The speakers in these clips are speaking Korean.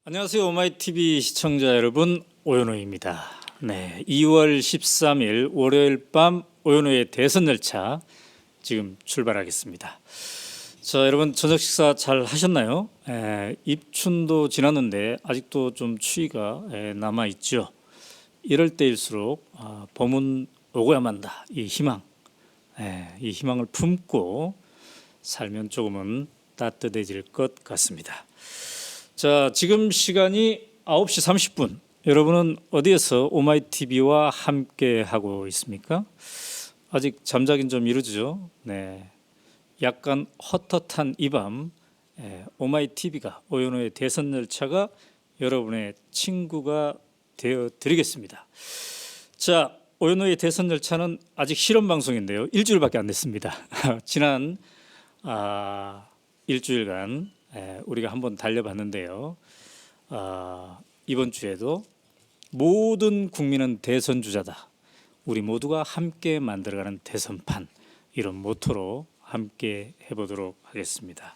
안녕하세요. 오마이TV 시청자 여러분, 오연호입니다. 네, 2월 13일 월요일 밤 오연호의 대선 열차 지금 출발하겠습니다. 자, 여러분 저녁 식사 잘 하셨나요? 입춘도 지났는데 아직도 좀 추위가 남아 있죠. 이럴 때일수록 봄은 오고야만다. 이 희망을 품고 살면 조금은 따뜻해질 것 같습니다. 자, 지금 시간이 9시 30분. 여러분은 어디에서 오마이TV와 함께 하고 있습니까? 아직 잠자긴 좀 이르죠. 네, 약간 헛헛한 이 밤 오마이TV가 오연호의 대선 열차가 여러분의 친구가 되어 드리겠습니다. 자, 오연호의 대선 열차는 아직 실험 방송인데요. 일주일밖에 안 됐습니다. 지난 일주일간 우리가 한번 달려봤는데요. 이번 주에도 모든 국민은 대선 주자다. 우리 모두가 함께 만들어가는 대선판, 이런 모토로 함께 해보도록 하겠습니다.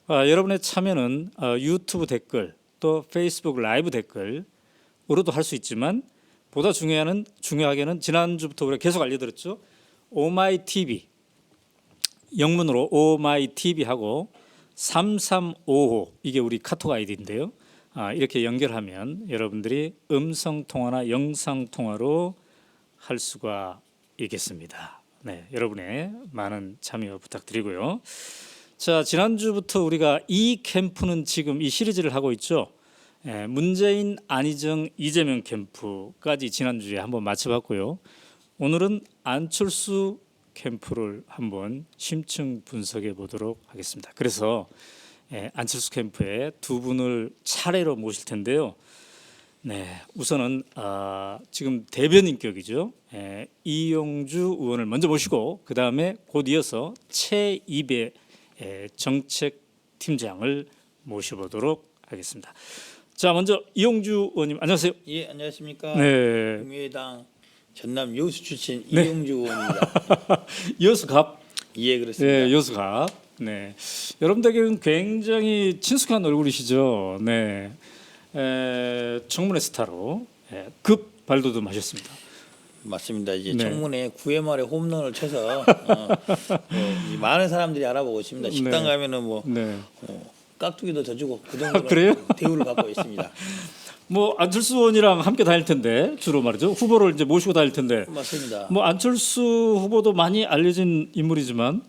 여러분의 참여는 유튜브 댓글 또 페이스북 라이브 댓글으로도 할 수 있지만 보다 중요하게는 지난주부터 우리가 계속 알려드렸죠. 오마이TV 영문으로 오마이TV 하고 3355 이게 우리 카톡 아이디인데요. 이렇게 연결하면 여러분들이 음성통화나 영상통화로 할 수가 있겠습니다. 네, 여러분의 많은 참여 부탁드리고요. 자, 지난주부터 우리가 이 캠프는 지금 이 시리즈를 하고 있죠. 문재인, 안희정, 이재명 캠프까지 지난주에 한번 마쳐봤고요. 오늘은 안철수 캠프를 한번 심층 분석해 보도록 하겠습니다. 그래서 안철수 캠프에 두 분을 차례로 모실 텐데요. 네, 우선은 지금 대변인격이죠. 이용주 의원을 먼저 모시고 그 다음에 곧 이어서 최이배 정책팀장을 모셔보도록 하겠습니다. 자, 먼저 이용주 의원님 안녕하세요. 예, 안녕하십니까. 네. 국민의당 전남 여수 출신 네. 이용주 의원입니다. 여수갑. 예, 그렇습니다. 네, 여수갑. 네, 여러분들에게는 굉장히 친숙한 얼굴이시죠. 네, 청문회 스타로 급 발돋움하셨습니다. 맞습니다. 이제 네. 청문회 9회 말에 홈런을 쳐서 많은 사람들이 알아보고 있습니다. 식당 네. 가면은 뭐 네. 깍두기도 더 주고 그 정도로 그래요? 대우를 받고 있습니다. 뭐 안철수 의원이랑 함께 다닐 텐데 주로 말이죠. 후보를 이제 모시고 다닐 텐데. 맞습니다. 뭐 안철수 후보도 많이 알려진 인물이지만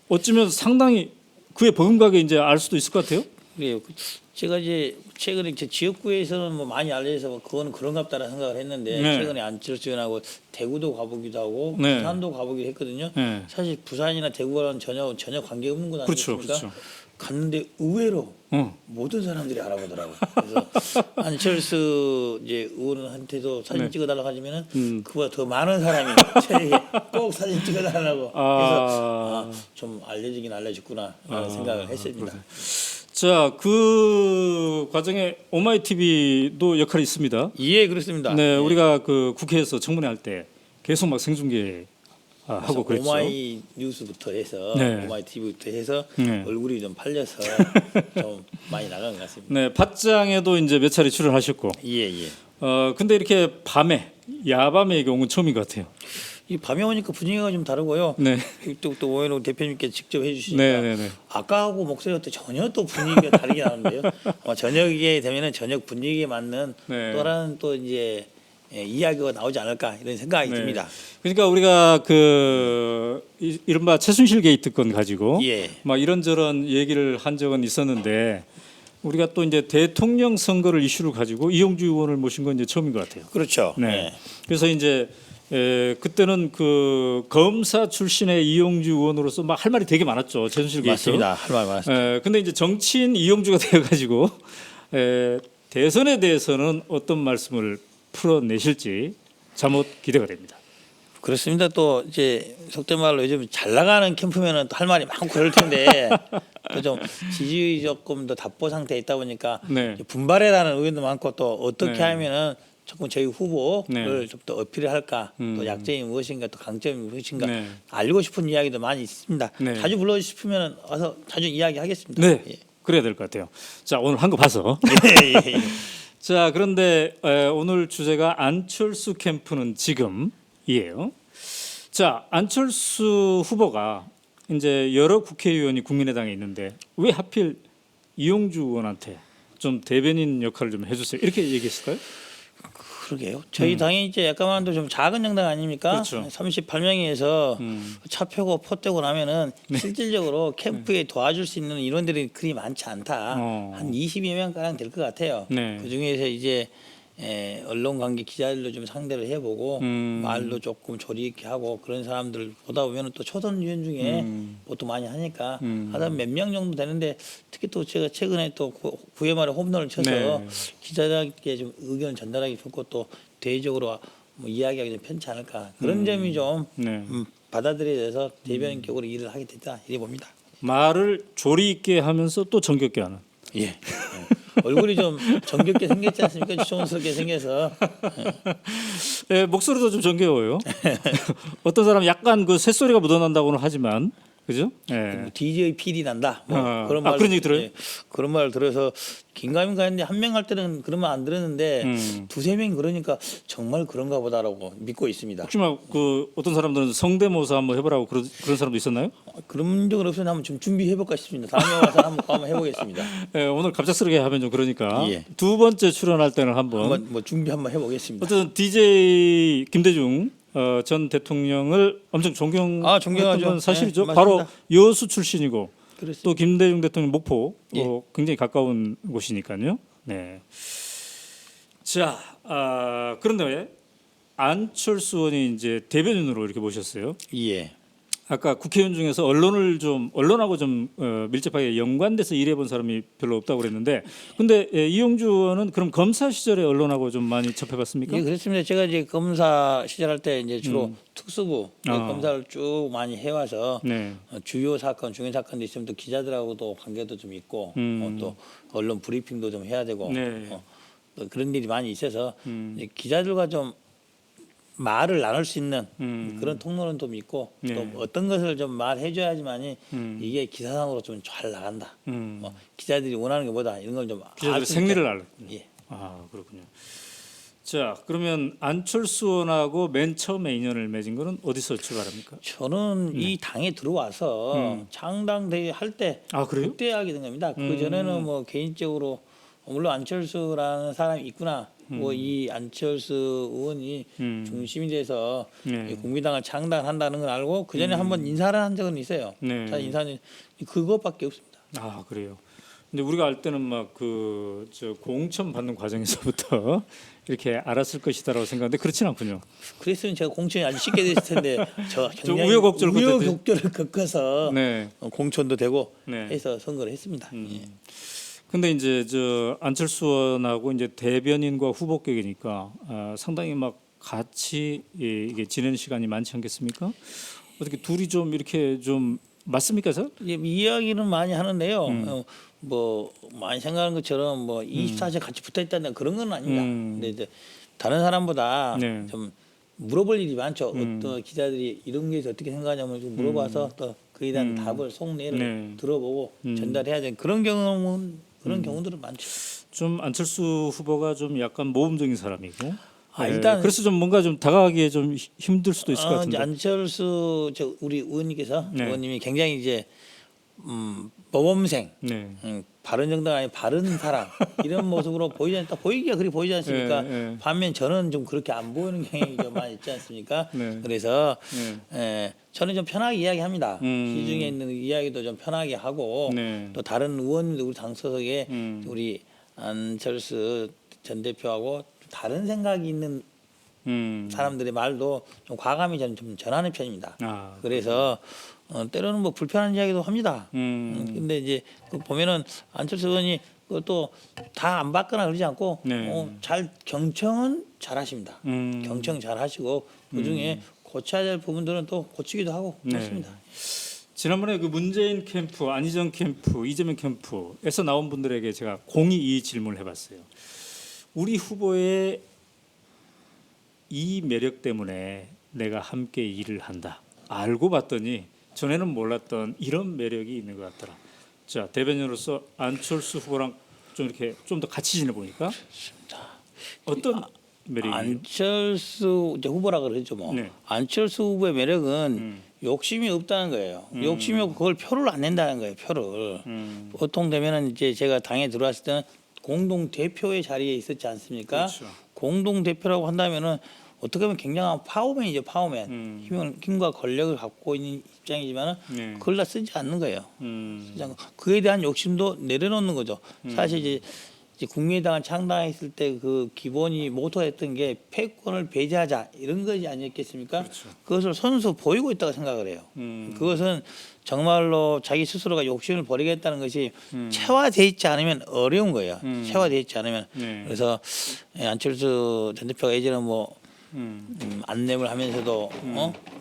어쩌면 상당히 그의 버금가게 이제 알 수도 있을 것 같아요. 그래요. 제가 이제 최근에 제 지역구에서는 뭐 많이 알려져서 그거는 그런갑다라는 생각을 했는데 네. 최근에 안철수 의원하고 대구도 가보기도 하고 네. 부산도 가보기도 했거든요. 네. 사실 부산이나 대구와는 전혀 관계 없는 곳 그렇죠, 아니겠습니까? 그렇죠. 갔는데 의외로 모든 사람들이 알아보더라고요. 그래서 안철수 이제 의원한테도 사진 네. 찍어달라고 하시면은 그보다 더 많은 사람이 저에게 꼭 사진 찍어달라고 그래서 좀 알려지긴 알려졌구나라는 생각을 했습니다. 자, 그 과정에 오마이TV도 역할이 있습니다. 예, 그렇습니다. 네, 우리가 그 국회에서 청문회 할 때 계속 막 생중계 하고 그랬죠. 오마이 뉴스부터 해서 네. 오마이 TV부터 해서 네. 얼굴이 좀 팔려서 좀 많이 나간 것 같습니다. 네, 팟짱에도 이제 몇 차례 출연하셨고. 예, 예. 근데 이렇게 밤에 야밤에 이게 온 건 처음인 것 같아요. 이 밤에 오니까 분위기가 좀 다르고요. 네. 또 오해로 대표님께 직접 해주시니까 네. 아까하고 목소리가 또 전혀 또 분위기가 다르게 나오는데요. 아마 저녁에 되면은 저녁 분위기에 맞는 네. 또 다른 또 이제 이야기가 나오지 않을까 이런 생각이 네. 듭니다. 그러니까 우리가 그 이른바 최순실 게이트 건 가지고 예. 막 이런저런 얘기를 한 적은 있었는데 우리가 또 이제 대통령 선거를 이슈를 가지고 이용주 의원을 모신 건 이제 처음인 것 같아요. 그렇죠. 네. 예. 그래서 이제 그때는 그 검사 출신의 이용주 의원으로서 막 할 말이 되게 많았죠. 최순실 게이트. 맞습니다. 할 말 많았습니다. 근데 이제 정치인 이용주가 되어가지고 대선에 대해서는 어떤 말씀을 풀어내실지 잠옷 기대가 됩니다. 그렇습니다. 또 이제 속된 말로 요즘 잘 나가는 캠프면은 또 할 말이 많고 그럴 텐데 또 좀 지지율이 조금 더 답보 상태에 있다 보니까 네. 분발해라는 의견도 많고 또 어떻게 네. 하면은 조금 저희 후보를 네. 좀 더 어필을 할까 또 약점이 무엇인가 또 강점이 무엇인가 네. 알고 싶은 이야기도 많이 있습니다. 네. 자주 불러주시면 와서 자주 이야기하겠습니다. 네. 예. 그래야 될 것 같아요. 자, 오늘 한 거 봐서. 예, 예, 예. 자, 그런데 오늘 주제가 안철수 캠프는 지금이에요. 자, 안철수 후보가 이제 여러 국회의원이 국민의당에 있는데 왜 하필 이용주 의원한테 좀 대변인 역할을 좀 해주세요. 이렇게 얘기했을까요? 그러게요. 저희 당이 이제 약간만도 좀 작은 정당 아닙니까? 그렇죠. 38명에서 차 펴고 포 떼고 나면은 실질적으로 캠프에 도와줄 수 있는 인원들이 그리 많지 않다. 한 20여 명 가량 될 것 같아요. 네. 그 중에서 이제 언론 관계 기자들도 좀 상대를 해보고 말도 조금 조리 있게 하고 그런 사람들 보다 보면은 또 초선 의원 중에 보통 많이 하니까 하다 몇 명 정도 되는데 특히 또 제가 최근에 또 9회 말에 홈런을 쳐서 네. 기자들께 좀 의견 전달하기 좋고 또 대외적으로 뭐 이야기하기 좀 편치 않을까 그런 점이 좀 네. 받아들여져서 대변인격으로 일을 하게 됐다 이래 봅니다. 말을 조리 있게 하면서 또 정겹게 하는. 예. 얼굴이 좀 정겹게 생겼지 않습니까? 촌스럽게 생겨서 예, 목소리도 좀 정겨워요. 어떤 사람 약간 그 새소리가 묻어난다고는 하지만 그죠? 예. DJ PD 난다. 뭐 그런 아, 말 그런 얘기 들어요? 그런 말 들어서 긴가민가 했는데 한 명 할 때는 그런 말 안 들었는데 두세 명 그러니까 정말 그런가 보다라고 믿고 있습니다. 혹시 그 어떤 사람들은 성대모사 한번 해보라고 그런 사람도 있었나요? 그런 적은 없으면 한번 좀 준비해 볼까 싶습니다. 다음에 와서 한번 해보겠습니다. 예, 오늘 갑작스럽게 하면 좀 그러니까 예. 두 번째 출연할 때는 한번 뭐 준비 한번 해보겠습니다. 어쨌든 DJ 김대중 전 대통령을 엄청 존경했던 존경하죠. 건 사실이죠. 네, 바로 맞습니다. 여수 출신이고 그렇습니다. 또 김대중 대통령 목포 예. 굉장히 가까운 곳이니까요. 네. 자, 그런데 안철수 의원이 이제 대변인으로 이렇게 모셨어요. 예. 아까 국회의원 중에서 언론하고 좀 밀접하게 연관돼서 일해본 사람이 별로 없다고 그랬는데, 근데 이용주 의원은 그럼 검사 시절에 언론하고 좀 많이 접해봤습니까? 예, 그렇습니다. 제가 이제 검사 시절할 때 이제 주로 특수부 검사를 쭉 많이 해와서 네. 주요 사건, 중요 사건도 있으면 또 기자들하고도 관계도 좀 있고 또 언론 브리핑도 좀 해야 되고 네. 또 그런 일이 많이 있어서 이제 기자들과 좀 말을 나눌 수 있는 그런 통로는 좀 있고 네. 또 어떤 것을 좀 말해줘야지만이 이게 기사상으로 좀 잘 나간다. 뭐 기자들이 원하는 게 뭐다 이런 걸 좀 기자들의 생리를 알고. 예. 아, 그렇군요. 자, 그러면 안철수 의원하고 맨 처음에 인연을 맺은 거는 어디서 출발합니까? 저는 이 당에 들어와서 창당대회 할 때 아, 그래요? 그때 하게 된 겁니다. 그 전에는 뭐 개인적으로 물론 안철수라는 사람이 있구나. 뭐 이 안철수 의원이 중심이 돼서 네. 이 국민당을 창당한다는 걸 알고 그 전에 한번 인사를 한 적은 있어요. 네. 자, 인사는 그것밖에 없습니다. 아, 그래요. 근데 우리가 알 때는 막 저 공천 받는 과정에서부터 이렇게 알았을 것이다라고 생각하는데 그렇지는 않군요. 그랬으면 제가 공천이 아주 쉽게 됐을 텐데 저 좀 굉장히 우여곡절을 겪어서 네. 공천도 되고 네. 해서 선거를 했습니다. 예. 근데 이제 저 안철수 의원하고 이제 대변인과 후보격이니까 상당히 막 같이 이게 지내는 시간이 많지 않겠습니까? 어떻게 둘이 좀 이렇게 좀 맞습니까, 저? 이야기는 많이 하는데요. 뭐 많이 생각하는 것처럼 뭐 24시간 같이 붙어 있다는 그런 건 아닙니다. 근데 이제 다른 사람보다 네. 좀 물어볼 일이 많죠. 어떤 기자들이 이런 게 어떻게 생각하냐면 좀 물어봐서 또 그에 대한 답을 속내를 네. 들어보고 전달해야 되는 그런 경우들은 많죠. 좀 안철수 후보가 좀 약간 모범적인 사람이고. 일단 그래서 좀 뭔가 좀 다가가기에 좀 힘들 수도 있을 것 이제 같은데. 안철수 우리 의원님께서 네. 의원님이 굉장히 이제 모범생 네. 바른 정당 아니 바른 사람 이런 모습으로 딱 보이기가 그리 보이지 않습니까? 네. 반면 저는 좀 그렇게 안 보이는 경향이 좀 많이 있지 않습니까? 네. 그래서 저는 좀 편하게 이야기합니다. 시중에 있는 이야기도 좀 편하게 하고 네. 또 다른 의원님들 우리 당 소속에 우리 안철수 전 대표하고 다른 생각이 있는 사람들의 말도 좀 과감히 저는 좀 전하는 편입니다. 아, 그래서 때로는 뭐 불편한 이야기도 합니다. 근데 이제 보면은 안철수 의원이 그것도 다 안 받거나 그러지 않고 네. 잘 경청은 잘하십니다. 경청 잘하시고 그 중에 고쳐야 될 부분들은 또 고치기도 하고 네. 그렇습니다. 지난번에 그 문재인 캠프, 안희정 캠프, 이재명 캠프에서 나온 분들에게 제가 공히 이 질문을 해봤어요. 우리 후보의 이 매력 때문에 내가 함께 일을 한다. 알고 봤더니 전에는 몰랐던 이런 매력이 있는 것 같더라. 자, 대변인으로서 안철수 후보랑 좀 이렇게 좀 더 같이 지내보니까 어떤 매력이? 안철수 이제 후보라 그러죠 뭐. 네. 안철수 후보의 매력은 욕심이 없다는 거예요. 욕심이 없고 그걸 표를 안 낸다는 거예요. 표를. 보통 되면은 이제 제가 당에 들어왔을 때는 공동 대표의 자리에 있었지 않습니까? 그렇죠. 공동 대표라고 한다면은 어떻게 보면 굉장한 파워맨이죠, 파워맨. 힘과 권력을 갖고 있는 입장이지만은 네. 그걸 다 쓰지 않는 거예요. 쓰지 않고 그에 대한 욕심도 내려놓는 거죠. 사실 이제 국민의당을 창당했을 때 그 기본이 모토했던 게 패권을 배제하자 이런 것이 아니었겠습니까? 그렇죠. 그것을 선수 보이고 있다고 생각을 해요. 그것은 정말로 자기 스스로가 욕심을 버리겠다는 것이 체화돼 있지 않으면 어려운 거예요. 체화돼 있지 않으면. 네. 그래서 안철수 전 대표가 예전에 뭐 안내를 하면서도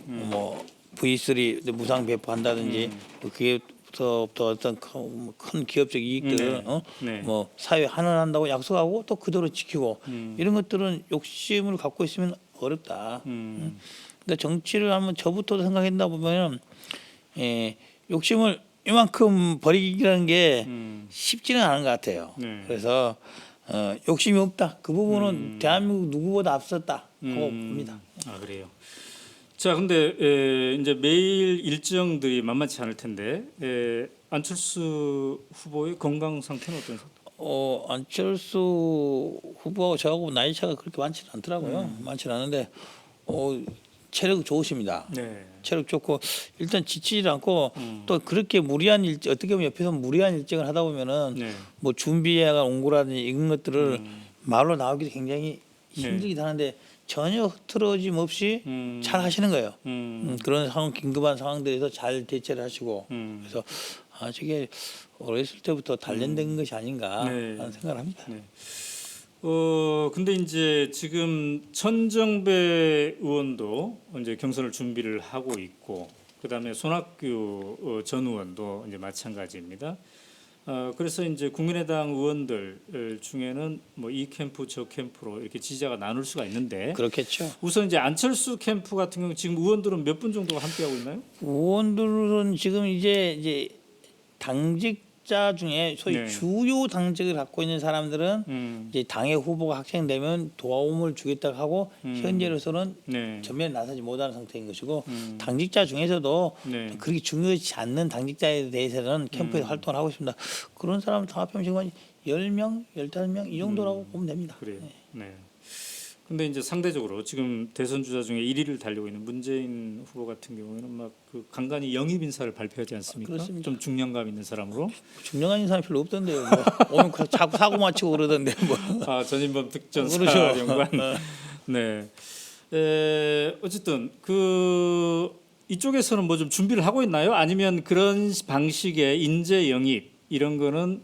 뭐 V3 무상 배포한다든지 그게부터 어떤 큰 기업적 이익들을 네. 뭐 사회 환원한다고 약속하고 또 그대로 지키고 이런 것들은 욕심을 갖고 있으면 어렵다. 근데 정치를 한번 저부터도 생각한다 보면 욕심을 이만큼 버리기라는 게 쉽지는 않은 것 같아요. 네. 그래서 욕심이 없다. 그 부분은 대한민국 누구보다 앞섰다. 하고 봅니다. 아, 그래요. 자, 근데 이제 매일 일정들이 만만치 않을 텐데 안철수 후보의 건강 상태는 어떤가요? 안철수 후보하고 저하고 나이 차가 그렇게 많지는 않더라고요. 많지는 않은데 체력 좋으십니다. 네. 체력 좋고 일단 지치지 않고 또 그렇게 무리한 일정 어떻게 보면 옆에서 무리한 일정을 하다 보면은 네. 뭐 준비해야 온 거라든지 이런 것들을 말로 나오기도 굉장히 힘들기도 하는데 전혀 흐트러짐 없이 잘 하시는 거예요. 그런 상황 긴급한 상황들에서 잘 대처를 하시고 그래서 저게 어렸을 때부터 단련된 것이 아닌가라는 생각을 합니다. 네. 근데 이제 지금 천정배 의원도 이제 경선을 준비를 하고 있고, 그다음에 손학규 전 의원도 이제 마찬가지입니다. 그래서 이제 국민의당 의원들 중에는 뭐 이 캠프 저 캠프로 이렇게 지지자가 나눌 수가 있는데, 그렇겠죠. 우선 이제 안철수 캠프 같은 경우 지금 의원들은 몇 분 정도가 함께하고 있나요? 의원들은 지금 이제 당직자 중에 소위 네. 주요 당직을 갖고 있는 사람들은 이제 당의 후보가 확정되면 도움을 주겠다고 하고 현재로서는 네. 전면에 나서지 못하는 상태인 것이고 당직자 중에서도 네. 그렇게 중요하지 않는 당직자에 대해서는 캠프에서 활동을 하고 있습니다. 그런 사람을 다 합하면 지금 10명, 15명 이 정도라고 보면 됩니다. 그래요. 네. 근데 이제 상대적으로 지금 대선 주자 중에 1위를 달리고 있는 문재인 후보 같은 경우에는 막 그 간간히 영입 인사를 발표하지 않습니까? 그렇습니다. 좀 중량감 있는 사람으로. 중요한 사람이 별로 없던데요. 뭐. 오늘 자꾸 사고 맞히고 그러던데 뭐. 전인범 특전사 그렇죠. 연관. 네. 어쨌든 이쪽에서는 뭐 좀 준비를 하고 있나요? 아니면 그런 방식의 인재 영입 이런 거는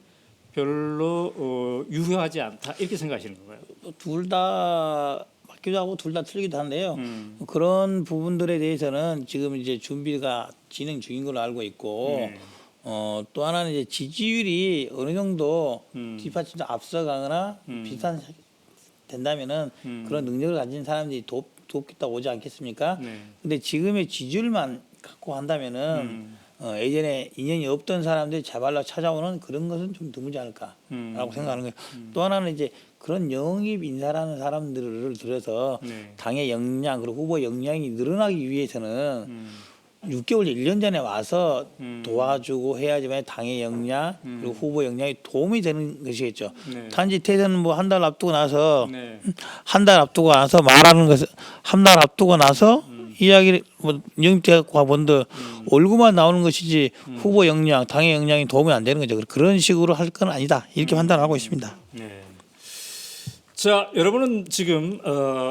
별로 유효하지 않다 이렇게 생각하시는 건가요? 둘 다 맞기도 하고 둘 다 틀리기도 한데요. 그런 부분들에 대해서는 지금 이제 준비가 진행 중인 걸로 알고 있고 네. 또 하나는 이제 지지율이 어느 정도 뒷받침도 앞서가거나 비슷한 된다면은 그런 능력을 가진 사람들이 돕겠다 오지 않겠습니까? 네. 근데 지금의 지지율만 갖고 한다면은 예전에 인연이 없던 사람들이 자발로 찾아오는 그런 것은 좀 드물지 않을까라고 생각하는 거예요. 또 하나는 이제 그런 영입 인사라는 사람들을 들여서 네. 당의 역량 그리고 후보 역량이 늘어나기 위해서는 6개월, 1년 전에 와서 도와주고 해야지만 당의 역량 그리고 후보 역량이 도움이 되는 것이겠죠. 네. 단지 대선 뭐 한 달 앞두고 나서 네. 한 달 앞두고 나서 말하는 것은 한 달 앞두고 나서 이야기를 뭐 영입대학과 본들 얼굴만 나오는 것이지 후보 역량, 당의 역량이 도움이 안 되는 거죠. 그런 식으로 할 건 아니다 이렇게 판단하고 있습니다. 네. 자, 여러분은 지금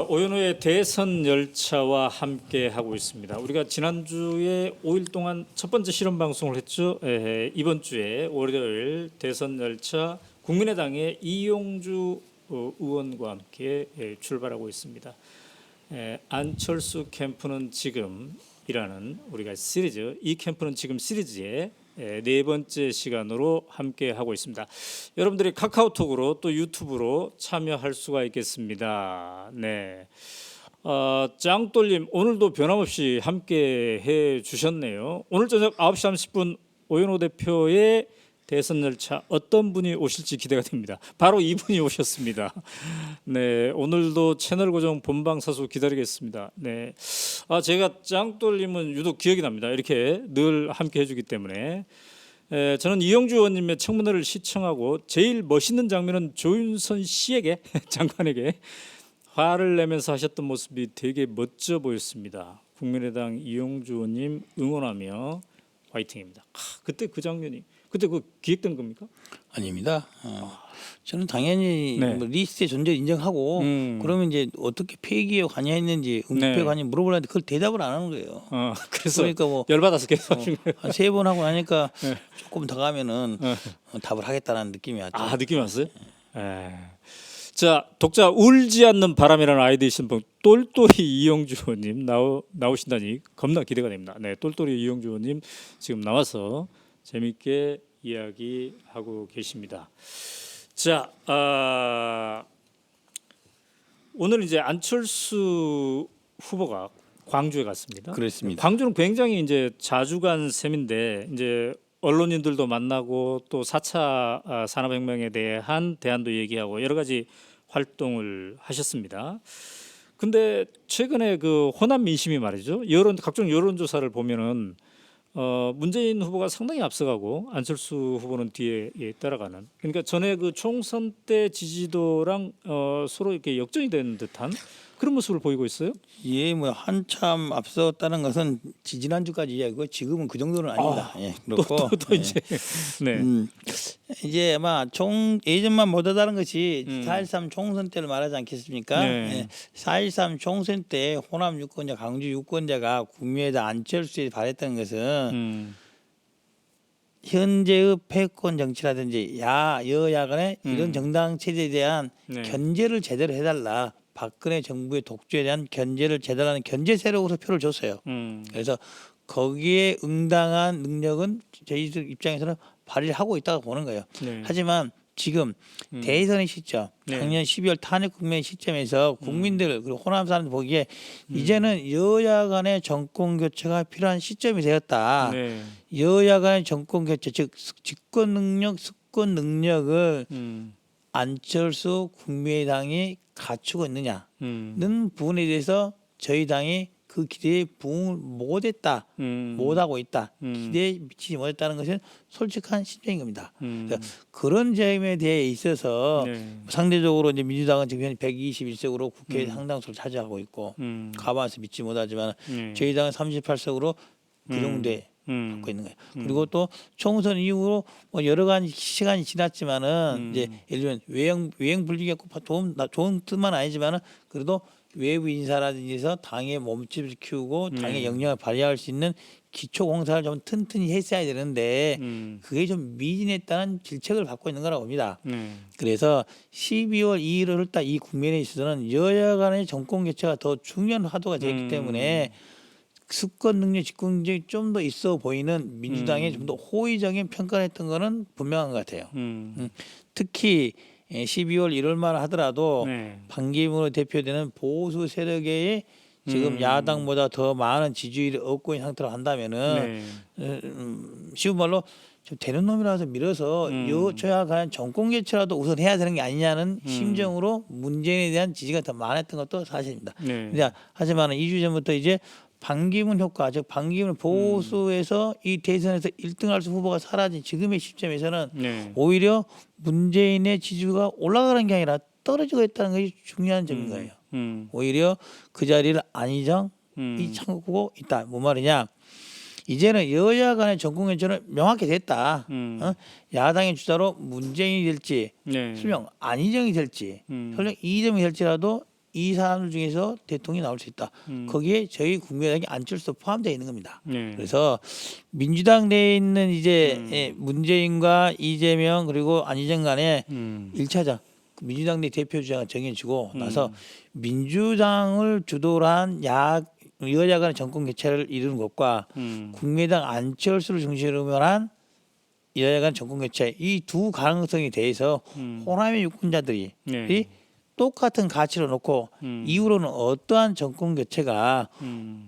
오연호의 대선 열차와 함께 하고 있습니다. 우리가 지난주에 5일 동안 첫 번째 실험 방송을 했죠. 이번 주에 월요일 대선 열차 국민의당의 이용주 의원과 함께 출발하고 있습니다. 안철수 캠프는 지금이라는 우리가 시리즈, 이 캠프는 지금 시리즈의 네 번째 시간으로 함께 하고 있습니다. 여러분들이 카카오톡으로 또 유튜브로 참여할 수가 있겠습니다. 네. 짱돌님 오늘도 변함없이 함께 해 주셨네요. 오늘 저녁 9시 30분 오연호 대표의 대선 열차 어떤 분이 오실지 기대가 됩니다. 바로 이분이 오셨습니다. 네, 오늘도 채널 고정 본방 사수 기다리겠습니다. 네, 제가 짱돌님은 유독 기억이 납니다. 이렇게 늘 함께 해주기 때문에. 저는 이영주 의원님의 청문회를 시청하고 제일 멋있는 장면은 조윤선 씨에게 장관에게 화를 내면서 하셨던 모습이 되게 멋져 보였습니다. 국민의당 이영주 의원님 응원하며 화이팅입니다. 그때 그 장면이 그때 그 기획된 겁니까? 아닙니다. 저는 당연히 네. 뭐 리스트의 존재를 인정하고 그러면 이제 어떻게 폐기에 관여했는지 응급에 네. 관여 물어보려는데 그걸 대답을 안 하는 거예요. 그래서 그러니까 뭐 열받아서 계속 하신 거예요. 한 3번 하고 나니까 네. 조금 더 가면은 답을 하겠다는 느낌이 왔죠. 느낌 왔어요? 자, 독자 울지 않는 바람이라는 아이디 있는 분 똘똘이 이영주 의원님 나오신다니 겁나 기대가 됩니다. 네, 똘똘이 이영주 의원님 지금 나와서 재밌게 이야기하고 계십니다. 자, 오늘 이제 안철수 후보가 광주에 갔습니다. 그렇습니다. 광주는 굉장히 이제 자주 간 셈인데 이제 언론인들도 만나고 또 4차 산업혁명에 대한 대안도 얘기하고 여러 가지 활동을 하셨습니다. 근데 최근에 그 호남 민심이 말이죠. 각종 여론조사를 보면은 문재인 후보가 상당히 앞서가고 안철수 후보는 뒤에 따라가는. 그러니까 전에 그 총선 때 지지도랑 서로 이렇게 역전이 되는 듯한 그런 모습을 보이고 있어요. 예, 뭐 한참 앞섰다는 것은 지지난주까지 이야기고 지금은 그 정도는 아닙니다. 예, 그렇고 또 이제 네. 이제 아마 예전만 보다 다른 것이 4.13 총선 때를 말하지 않겠습니까? 네. 예, 4.13 총선 때 호남 유권자, 광주 유권자가 국민의당 안철수에 바랬던 것은 현재의 패권 정치라든지 여야 간의 이런 정당 체제에 대한 네. 견제를 제대로 해달라. 박근혜 정부의 독주에 대한 견제를 제대로 하는 견제 세력으로 표를 줬어요. 그래서 거기에 응당한 능력은 저희들 입장에서는 발휘를 하고 있다고 보는 거예요. 네. 하지만 지금 대선의 시점, 네. 작년 12월 탄핵 국면의 시점에서 국민들 그리고 호남 사람들 보기에 이제는 여야 간의 정권 교체가 필요한 시점이 되었다. 네. 여야 간의 정권 교체, 즉 집권 능력, 수권 능력을 안철수 국민의당이 갖추고 있느냐는 부분에 대해서 저희 당이 그 기대에 부응을 못했다, 못하고 있다, 기대에 미치지 못했다는 것은 솔직한 심정인 겁니다. 그런 점에 대해 있어서 네. 상대적으로 이제 민주당은 지금 현 121석으로 국회 상당수를 차지하고 있고 가만히 믿지 못하지만 저희 당은 38석으로 그 정도에 갖고 있는 거예요. 그리고 또 총선 이후로 뭐 여러 가지 시간이 지났지만은 이제 예를 들면 외형 불리겠고 좋은 뜻만 아니지만은 그래도 외부 인사라든지 해서 당의 몸집을 키우고 당의 역량을 발휘할 수 있는 기초 공사를 좀 튼튼히 했어야 되는데 그게 좀 미진했다는 질책을 받고 있는 거라고 봅니다. 그래서 12월 2일을 했다 이 국면에 있어서는 여야 간의 정권 교체가 더 중요한 화두가 되었기 때문에 수권 능력, 집권 능력이 좀 더 있어 보이는 민주당에 좀 더 호의적인 평가를 했던 거는 분명한 것 같아요. 특히 12월 1월만 하더라도 네. 반기문으로 대표되는 보수 세력의 지금 야당보다 더 많은 지지율을 얻고 있는 상태로 한다면은 쉬운 말로 좀 되는 놈이라서 밀어서 여야 간의 정권 교체라도 우선 해야 되는 게 아니냐는 심정으로 문재인에 대한 지지가 더 많았던 것도 사실입니다. 하지만 2주 전부터 이제 반기문 효과, 즉 반기문 보수에서 이 대선에서 1등할 수 후보가 사라진 지금의 시점에서는 오히려 문재인의 지지가 올라가는 게 아니라 떨어지고 있다는 것이 중요한 점인 거예요. 오히려 그 자리를 안희정이 참고 있다. 뭔 말이냐? 이제는 여야 간의 정권 교체는 명확히 됐다. 야당의 주자로 문재인이 될지, 설령 안희정이 될지, 설령 이재명이 될지라도 이 사람들 중에서 대통령이 나올 수 있다. 거기에 저희 국민의당이 안철수 포함되어 있는 겁니다. 그래서 민주당 내에 있는 이제 문재인과 이재명 그리고 안희정 간의 1차전 민주당 내 대표 주자가 정해지고 나서 민주당을 주도로 한 여야 간의 정권 교체를 이루는 것과 국민의당 안철수를 중심으로 한 여야 간 정권 교체 이 두 가능성에 대해서 호남의 유권자들이 똑같은 가치로 놓고 이후로는 어떠한 정권 교체가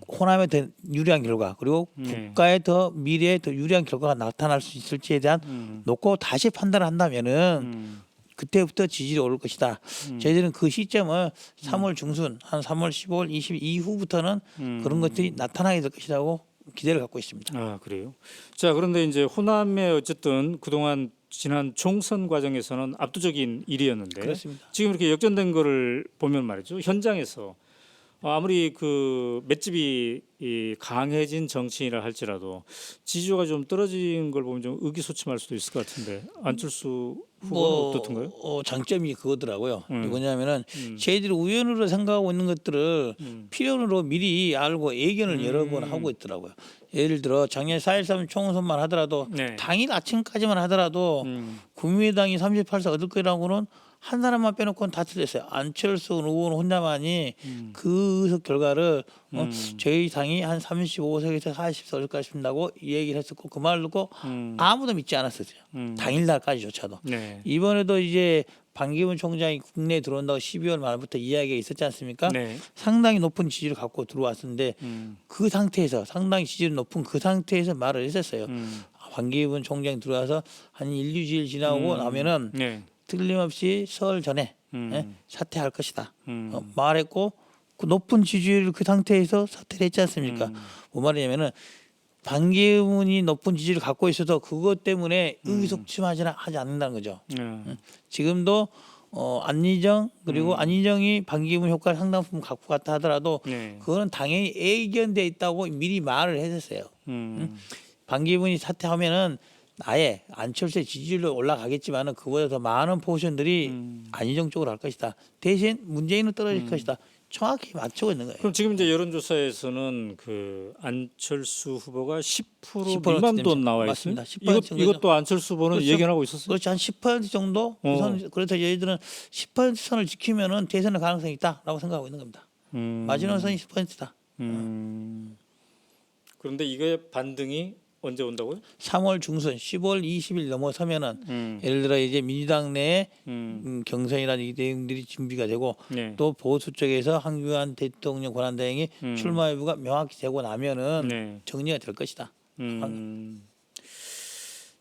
호남에 더 유리한 결과 그리고 네. 국가의 더 미래에 더 유리한 결과가 나타날 수 있을지에 대한 놓고 다시 판단을 한다면은 그때부터 지지율이 오를 것이다. 저희들은 그 시점을 3월 중순 한 3월 15일 20 이후부터는 그런 것들이 나타나게 될 것이라고 기대를 갖고 있습니다. 아, 그래요. 자, 그런데 이제 호남의 어쨌든 그동안 지난 총선 과정에서는 압도적인 일이었는데 그렇습니다. 지금 이렇게 역전된 거를 보면 말이죠. 현장에서 아무리 그 맷집이 이 강해진 정치인이라 할지라도 지지율가 좀 떨어진 걸 보면 좀 의기소침할 수도 있을 것 같은데 안철수 후보는 어떻던가요? 장점이 그거더라고요. 뭐냐면은 저희들이 우연으로 생각하고 있는 것들을 필연으로 미리 알고 예견을 여러 번 하고 있더라고요. 예를 들어 작년 4.13 총선만 하더라도 네. 당일 아침까지만 하더라도 국민의당이 38석 얻을 거라고는 한 사람만 빼놓고는 다 틀렸어요. 안철수 의원 혼자만이 그 의석 결과를 저희 당이 한 35석에서 40석 얻을 것이다고 얘기를 했었고 그 말을 듣고 아무도 믿지 않았었어요. 당일날까지조차도. 네. 이번에도 이제 반기문 총장이 국내에 들어온다고 12월 말부터 이야기가 있었지 않습니까? 네. 상당히 높은 지지를 갖고 들어왔었는데 그 상태에서 상당히 지지율 높은 그 상태에서 말을 했었어요. 반기문 총장이 들어와서 한 1, 2주일 지나고 나면은 네. 틀림없이 설 전에 사퇴할 것이다. 말했고 그 높은 지지율 그 상태에서 사퇴를 했지 않습니까? 뭐 말이냐면은 반기문이 높은 지지를 갖고 있어도 그것 때문에 의기소침하지는 하지 않는다는 거죠. 지금도 안희정 그리고 안희정이 반기문 효과를 상당품 갖고 갔다 하더라도 네. 그거는 당연히 예견돼 있다고 미리 말을 했었어요. 반기문이 사퇴하면은 아예 안철수의 지지율로 올라가겠지만은 그보다 더 많은 포션들이 안희정 쪽으로 갈 것이다. 대신 문재인은 떨어질 것이다. 정확히 맞추고 있는 거예요. 그럼 지금 이제 여론조사에서는 그 안철수 후보가 10% 10% 미만도 나와 맞습니다. 있습니다. 10% 이것도 안철수 후보는 그렇죠. 예견하고 있었어요. 그렇지 한 10% 정도. 그래서 저희들은 10% 선을 지키면은 대선의 가능성이 있다라고 생각하고 있는 겁니다. 마지노선이 10%다. 그런데 이게 반등이 언제 온다고요? 3월 중순 10월 20일 넘어서면은 예를 들어 이제 민주당 내에 경선이라는 이 내용들이 준비가 되고 네. 또 보수 쪽에서 한교안 대통령 권한대행이 출마 여부가 명확히 되고 나면은 네. 정리가 될 것이다.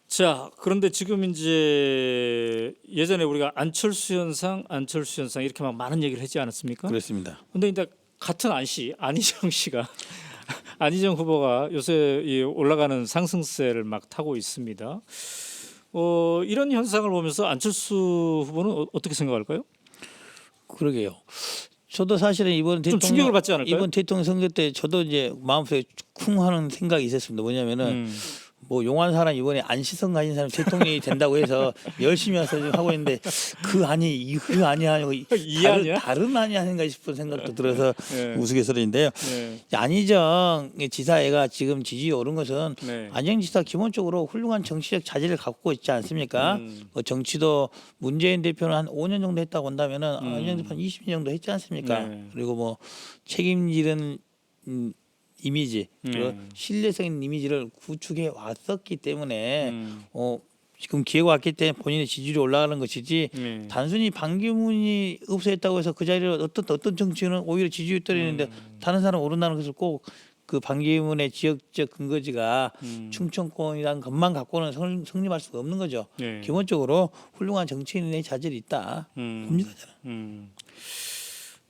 자, 그런데 지금 이제 예전에 우리가 안철수 현상 이렇게 막 많은 얘기를 하지 않았습니까? 그렇습니다. 근데 이제 같은 안희정 씨가 안희정 후보가 요새 이 올라가는 상승세를 막 타고 있습니다. 이런 현상을 보면서 안철수 후보는 어떻게 생각할까요? 그러게요. 저도 사실은 이번 좀 충격을 받지 않을까요? 이번 대통령 선거 때 저도 이제 마음속에 쿵 하는 생각이 있었습니다. 뭐냐면은 뭐 용한 사람 이번에 안시성 가진 사람 대통령이 된다고 해서 열심히 와서 지금 하고 있는데 그 아니 아니고 이 아니야? 다른 아니 아닌가 싶은 생각도 들어서 네. 우스갯소리인데요. 네. 안희정 지사애가 지금 지지율이 오른 것은 네. 안희정 지사 기본적으로 훌륭한 정치적 자질을 갖고 있지 않습니까? 뭐 정치도 문재인 대표는 한 5년 정도 했다고 한다면은 안희정 대표 한 20년 정도 했지 않습니까? 네. 그리고 뭐 책임지는 이미지, 그리고 신뢰성 있는 이미지를 구축해 왔었기 때문에 지금 기회가 왔기 때문에 본인의 지지율이 올라가는 것이지 단순히 반기문이 없어졌다고 해서 그 자리를 어떤 정치인은 오히려 지지율이 떨어지는데 다른 사람 오른다는 것을 꼭 그 반기문의 지역적 근거지가 충청권이라는 것만 갖고는 성립할 수가 없는 거죠. 네. 기본적으로 훌륭한 정치인의 자질이 있다 봅니다 저는.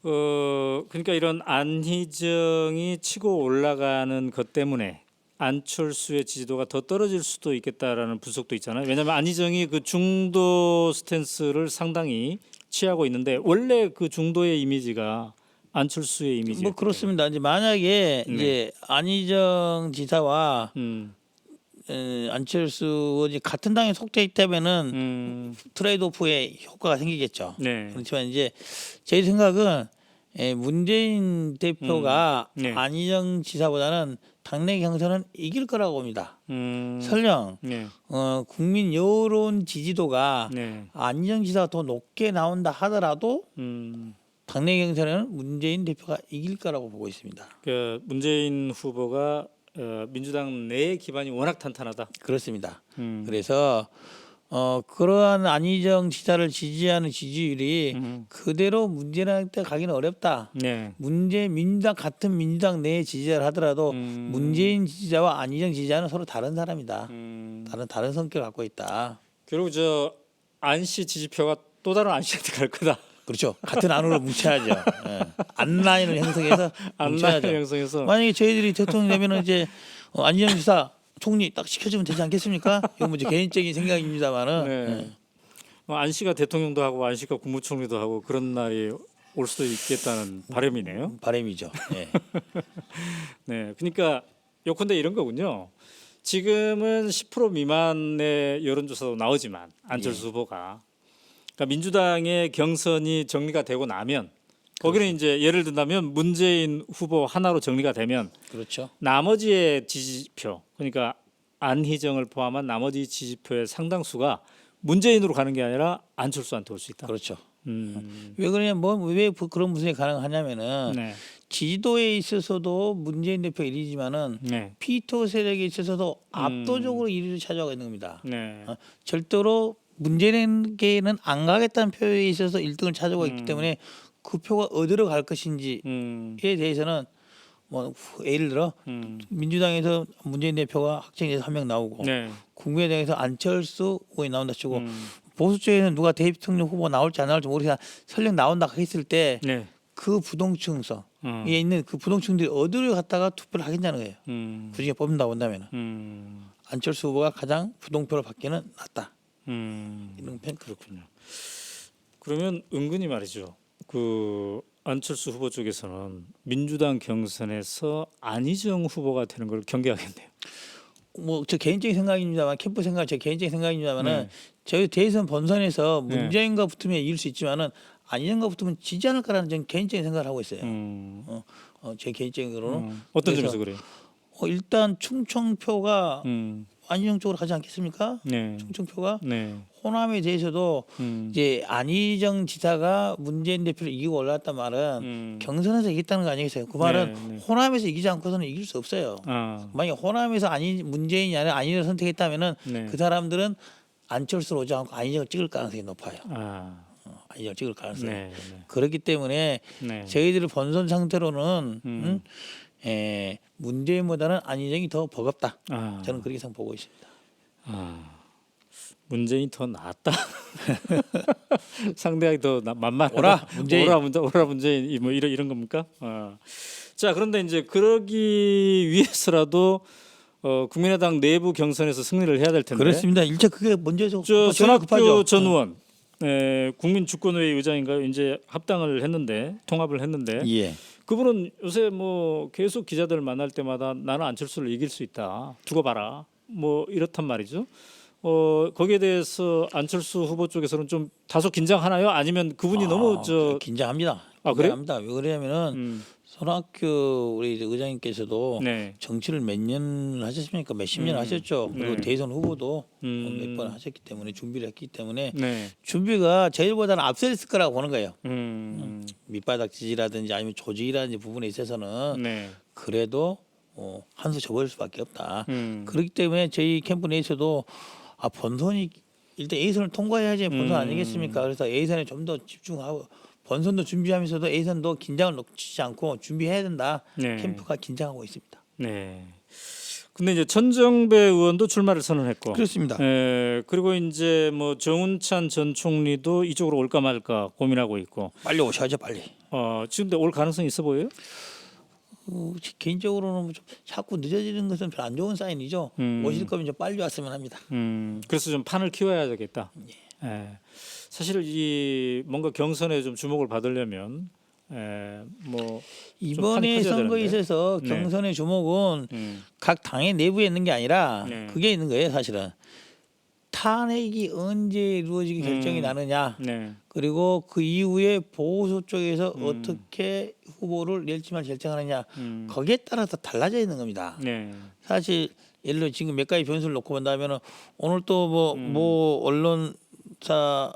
그러니까 이런 안희정이 치고 올라가는 것 때문에 안철수의 지지도가 더 떨어질 수도 있겠다라는 분석도 있잖아요. 왜냐하면 안희정이 그 중도 스탠스를 상당히 취하고 있는데 원래 그 중도의 이미지가 안철수의 이미지. 뭐 그렇습니다. 이제 만약에 이제 안희정 지사와 안철수 의원이 같은 당에 속돼 있다면은 트레이드오프의 효과가 생기겠죠. 네. 그렇지만 이제 제 생각은 문재인 대표가 네. 안희정 지사보다는 당내 경선은 이길 거라고 봅니다. 설령 네. 국민 여론 지지도가 네. 안희정 지사가 더 높게 나온다 하더라도 당내 경선에는 문재인 대표가 이길 거라고 보고 있습니다. 그 문재인 후보가 민주당 내 기반이 워낙 탄탄하다. 그렇습니다. 그래서 그러한 안희정 지사를 지지하는 지지율이 그대로 문재인한테 가기는 어렵다. 네. 민주당 같은 민주당 내에 지지를 하더라도 문재인 지지자와 안희정 지지자는 서로 다른 사람이다. 다른 성격을 갖고 있다. 그리고 저 안씨 지지표가 또 다른 안씨한테 갈 거다. 그렇죠. 같은 안으로 뭉쳐야죠. 예. 안라인을 형성해서 안라인 뭉쳐야죠. 형성해서. 만약에 저희들이 대통령 되면은 이제 안희정 지사 총리 딱 시켜주면 되지 않겠습니까? 이건 뭐 제 개인적인 생각입니다만은. 네. 뭐 안씨가 대통령도 하고 안씨가 국무총리도 하고 그런 날이 올 수도 있겠다는 바람이네요. 바람이죠. 예. 네. 그러니까 요컨대 이런 거군요. 지금은 10% 미만의 여론조사도 나오지만 안철수 후보가 그러니까 민주당의 경선이 정리가 되고 나면 거기는 이제 예를 든다면 문재인 후보 하나로 정리가 되면 그렇죠. 나머지의 지지표 그러니까 안희정을 포함한 나머지 지지표의 상당수가 문재인으로 가는 게 아니라 안철수한테 올 수 있다. 그렇죠. 음. 왜 그러냐 왜 그런 분석이 가능하냐면은 네. 지지도에 있어서도 문재인 대표 1위지만은 네. 피토 세력에 있어서도 압도적으로 1위를 차지하고 있는 겁니다. 네. 절대로 문재인에게는 안 가겠다는 표에 있어서 1등을 차지하고 있기 때문에 그 표가 어디로 갈 것인지에 대해서는 뭐 예를 들어 민주당에서 문재인 대표가 확정돼서 한 명 나오고 네. 국민의당에서 안철수 후보에 나온다 치고 보수 쪽에는 누가 대통령 후보 나올지 안 나올지 모르겠으나 설령 나온다 했을 때 네. 그 부동층성에 있는 그 부동층들이 어디로 갔다가 투표를 하겠냐는 거예요. 그중에 뽑는다 본다면 안철수 후보가 가장 부동표를 받기는 낫다. 이런 편 그렇군요. 그러면 은근히 말이죠. 그 안철수 후보 쪽에서는 민주당 경선에서 안희정 후보가 되는 걸 경계하겠네요. 뭐 저 개인적인 생각입니다만 캠프 생각 제 개인적인 생각입니다만은 네. 저희 대선 본선에서 네. 문재인과 붙으면 이길 수 있지만은 안희정과 붙으면 지지 않을까라는 전 개인적인 생각을 하고 있어요. 제 개인적으로는 어떤 그래서, 점에서 그래요? 일단 충청표가 안희정 쪽으로 가지 않겠습니까? 네. 충청표가 네. 호남에 대해서도 이제 안희정 지사가 문재인 대표를 이기고 올라왔단 말은 경선에서 이겼다는 거 아니겠어요? 그 말은 네. 호남에서 이기지 않고서는 이길 수 없어요. 아. 만약 호남에서 문재인이 아니라 안희정을 선택했다면은 네. 그 사람들은 안철수로 오지 않고 안희정을 찍을 가능성이 높아요. 아. 안희정을 찍을 가능성이. 네. 그렇기 때문에 네. 저희들 본선 상태로는 문재인보다는 안희정이 더 버겁다. 아. 저는 그렇게 보고 있습니다. 아. 문재인 더 낫다. 상대하기 더 만만하다. 오라, 문재인. 오라 문재인 뭐 이런 겁니까? 자 그런데 이제 그러기 위해서라도 국민의당 내부 경선에서 승리를 해야 될 텐데. 그렇습니다. 일체 그게 먼저서 저 저희가 손학규 전 의원 국민주권회의 의장인가요? 이제 합당을 했는데 통합을 했는데 예. 그분은 요새 뭐 계속 기자들 만날 때마다 나는 안철수를 이길 수 있다. 두고 봐라. 뭐 이렇단 말이죠. 거기에 대해서 안철수 후보 쪽에서는 좀 다소 긴장하나요? 아니면 그분이 너무 긴장합니다. 아, 그래요? 긴장합니다. 왜 그러냐면은 손학규 우리 이제 의장님께서도 네. 정치를 몇 년을 하셨습니까? 몇십 년 하셨죠. 그리고 네. 대선 후보도 몇 번 하셨기 때문에 준비를 했기 때문에 네. 준비가 저희보다는 앞서 있을 거라고 보는 거예요. 밑바닥 지지라든지 아니면 조직이라든지 부분에 있어서는 네. 그래도 한 수 접어들 수밖에 없다. 음. 그렇기 때문에 저희 캠프 내에서도 본선이 일단 A선을 통과해야지 본선 아니겠습니까? 그래서 A선에 좀 더 집중하고 본선도 준비하면서도 A선도 긴장을 놓치지 않고 준비해야 된다. 네. 캠프가 긴장하고 있습니다. 네. 근데 이제 천정배 의원도 출마를 선언했고. 그렇습니다. 그리고 이제 뭐 정운찬 전 총리도 이쪽으로 올까 말까 고민하고 있고. 빨리 오셔야죠, 빨리. 지금 올 가능성이 있어 보여요? 개인적으로는 좀 자꾸 늦어지는 것은 별로 안 좋은 사인이죠. 오실 거면 좀 빨리 왔으면 합니다. 그래서 좀 판을 키워야 되겠다. 예. 사실 이 뭔가 경선에 좀 주목을 받으려면 뭐 이번에 선거에 있어서 네. 경선의 주목은 각 당의 내부에 있는 게 아니라 네. 그게 있는 거예요, 사실은. 탄핵이 언제 이루어지기 결정이 나느냐. 네. 그리고 그 이후에 보수 쪽에서 어떻게 후보를 낼지 말 결정하느냐. 거기에 따라서 달라져 있는 겁니다. 네. 사실 예를 들어 지금 몇 가지 변수를 놓고 본다면 오늘 또 뭐 언론사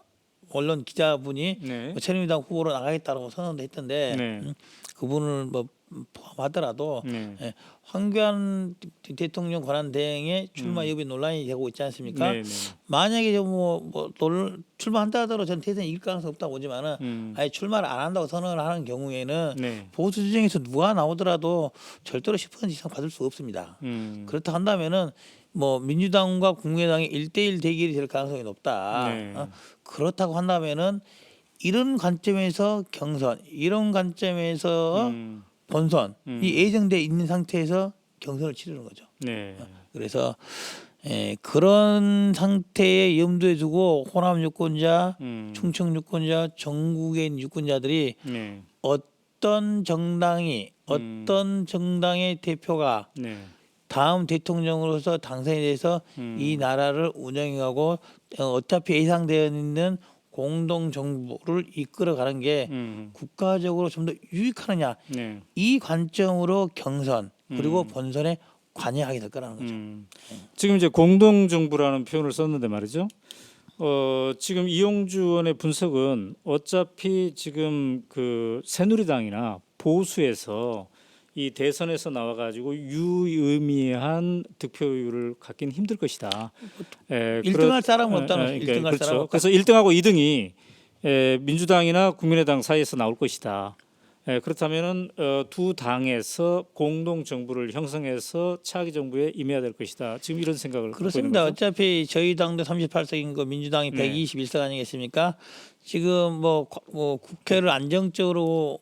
언론 기자분이 네. 뭐 새누리당 후보로 나가겠다고 선언도 했던데 네. 그분을 뭐 포함하더라도 네. 예, 황교안 대통령 권한대행의 출마 여부 논란이 되고 있지 않습니까? 네. 네. 만약에 출마한다 하더라도 저는 대선 이길 가능성 없다고 보지만은 아예 출마를 안 한다고 선언을 하는 경우에는 네. 보수 진영에서 누가 나오더라도 절대로 10% 이상 받을 수 없습니다. 그렇다 한다면은 뭐 민주당과 국민의당의 1대1 대결이 될 가능성이 높다. 네. 그렇다고 한다면은 이런 관점에서 경선, 이런 관점에서 본선이 예정돼 있는 상태에서 경선을 치르는 거죠. 네. 그래서 그런 상태에 염두에 두고 호남 유권자, 충청 유권자, 전국에 있는 유권자들이 네. 어떤 정당이 어떤 정당의 대표가 네. 다음 대통령으로서 당선이 돼서 이 나라를 운영해가고 어차피 예상되어 있는 공동 정부를 이끌어가는 게 국가적으로 좀 더 유익하느냐 네. 이 관점으로 경선 그리고 본선에 관여하게 될 거라는 거죠. 지금 이제 공동정부라는 표현을 썼는데 말이죠. 지금 이용주 의원의 분석은 어차피 지금 그 새누리당이나 보수에서 이 대선에서 나와가지고 유의미한 득표율을 갖기는 힘들 것이다. 1등할 사람은 없다는 거죠. 1등할 그렇죠. 사람 없다. 그래서 1등하고 2등이 민주당이나 국민의당 사이에서 나올 것이다. 그렇다면은 두 당에서 공동 정부를 형성해서 차기 정부에 임해야 될 것이다. 지금 이런 생각을 갖고 있는 그렇습니다. 거죠. 어차피 저희 당도 38석인 거 민주당이 네. 121석 아니겠습니까? 지금 뭐 국회를 안정적으로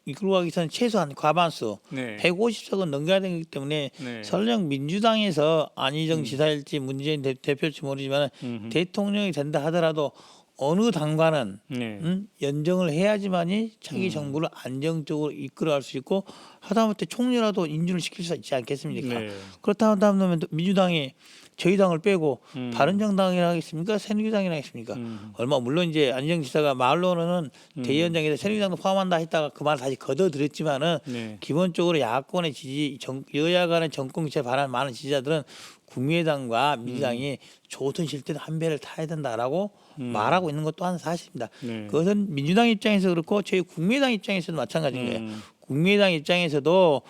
이끌고 가기 위해서는 최소한 과반수 네. 150석은 넘겨야 되기 때문에 네. 설령 민주당에서 안희정 지사일지 문재인 대표일지 모르지만 대통령이 된다 하더라도 어느 당과는 네. 연정을 해야지만이 차기 정부를 안정적으로 이끌어갈 수 있고 하다못해 총리라도 인준을 시킬 수 있지 않겠습니까? 네. 그렇다 한다면 민주당이 저희 당을 빼고 바른정당이라 하겠습니까? 새누리당이라 하겠습니까? 얼마 물론 이제 안희정 지사가 말로는 대위원장에서 새누리당도 포함한다 했다가 그 말 다시 거둬들였지만은 네. 기본적으로 야권의 지지 여야 간의 정권 교체 바라는 많은 지지자들은 국민의당과 민주당이 좋든 싫든 한 배를 타야 된다라고 말하고 있는 것 또한 사실입니다. 네. 그것은 민주당 입장에서 그렇고 저희 국민의당 입장에서도 마찬가지인 거예요. 국민의당 입장에서도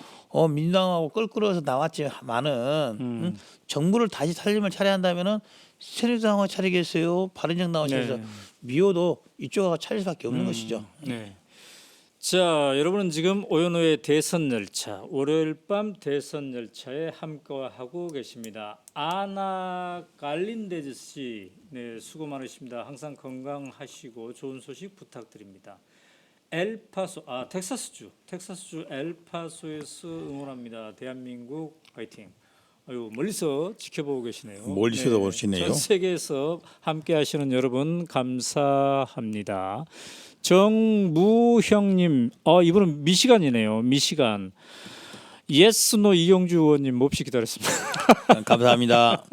민주당하고 껄끄러워서 나왔지만은 정부를 다시 살림을 차려야 한다면은 새누리당하고 차리겠어요, 바른정당하고 차리겠어요. 미워도 이쪽하고 차릴 수밖에 없는 것이죠. 네. 자, 여러분은 지금 오연호의 대선 열차, 월요일 밤 대선 열차에 함께하고 계십니다. 아나 갈린데즈 씨, 네, 수고 많으십니다. 항상 건강하시고 좋은 소식 부탁드립니다. 엘파소, 텍사스주 엘파소에서 응원합니다. 대한민국 파이팅. 아유, 멀리서 지켜보고 계시네요. 멀리서도 보시네요. 전 세계에서 함께하시는 여러분 감사합니다. 정무형님, 이분은 미시간이네요. 미시간. 예스노 이용주 의원님 몹시 기다렸습니다. 감사합니다.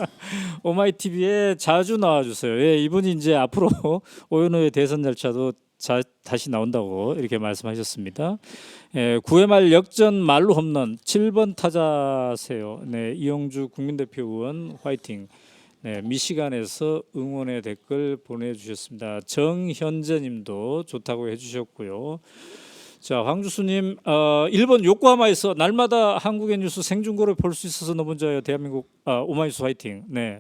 오마이TV에 자주 나와주세요. 예, 이분이 이제 앞으로 오연호의 대선 열차도 다시 나온다고 이렇게 말씀하셨습니다. 9회 말 역전 말로 홈런 7번 타자세요. 네, 이용주 국민대표 의원 화이팅. 네, 미시간에서 응원의 댓글 보내주셨습니다. 정현재님도 좋다고 해주셨고요. 자, 황주수님, 일본 요코하마에서 날마다 한국의 뉴스 생중고를 볼 수 있어서 너무 좋아요. 대한민국 오마이뉴스 화이팅. 네,